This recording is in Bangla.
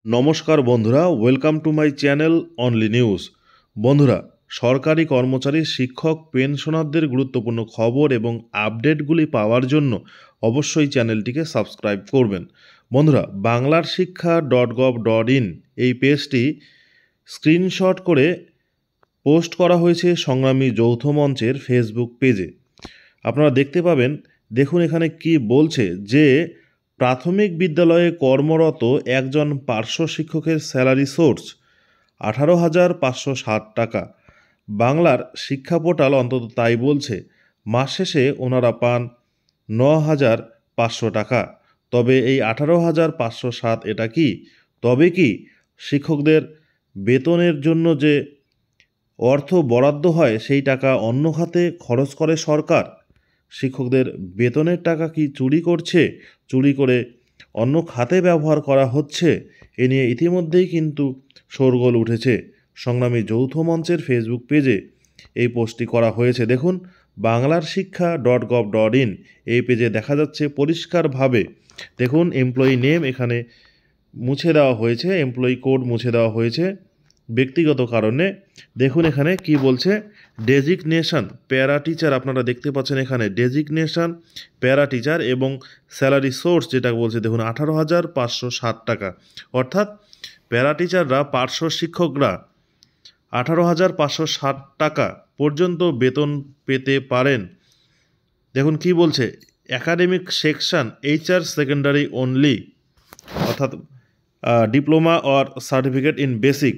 নমস্কার বন্ধুরা, welcome to my channel only news. বন্ধুরা, সরকারি কর্মচারী, শিক্ষক, পেনশনারদের গুরুত্বপূর্ণ খবর এবং আপডেটগুলি পাওয়ার জন্য অবশ্যই চ্যানেলটিকে সাবস্ক্রাইব করবেন। বন্ধুরা, বাংলার শিক্ষা .gov.in এই পেজটি স্ক্রিনশট করে পোস্ট করা হয়েছে সংগ্রামী যৌথ মঞ্চের ফেসবুক পেজে। আপনারা দেখতে পাবেন, দেখুন এখানে কি বলছে যে প্রাথমিক বিদ্যালয়ে কর্মরত একজন পার্শ্ব শিক্ষকের স্যালারি সোর্স 18,560 টাকা। বাংলার শিক্ষা পোর্টাল অন্তত তাই বলছে। মাস শেষে ওনারা পান 9,500 টাকা। তবে এই 18,507 এটা কি? তবে কি শিক্ষকদের বেতনের জন্য যে অর্থ বরাদ্দ হয় সেই টাকা অন্য খাতে খরচ করে সরকার? শিক্ষকদের বেতনের টাকা কি চুরি করছে? চুরি করে অন্য খাতে ব্যবহার করা হচ্ছে? এ নিয়ে ইতিমধ্যেই কিন্তু শোরগোল উঠেছে। সংগ্রামী যৌথ মঞ্চের ফেসবুক পেজে এই পোস্টটি করা হয়েছে। দেখুন, বাংলার শিক্ষা .gov.in এই পেজে দেখা যাচ্ছে পরিষ্কারভাবে। দেখুন, এমপ্লয়ি নেম এখানে মুছে দেওয়া হয়েছে, এমপ্লয়ি কোড মুছে দেওয়া হয়েছে ব্যক্তিগত কারণে। দেখুন এখানে কি বলছে, ডেজিগনেশন প্যারা টিচার, আপনারা দেখতে পাচ্ছেন এখানে ডেজিগনেশন প্যারা টিচার এবং স্যালারি সোর্স যেটা বলছে, দেখুন 18,560 টাকা। অর্থাৎ প্যারা টিচাররা, পার্শ্ব শিক্ষকরা 18,560 টাকা পর্যন্ত বেতন পেতে পারেন। দেখুন কি বলছে, academic section HR secondary only, অর্থাৎ diploma or certificate in basic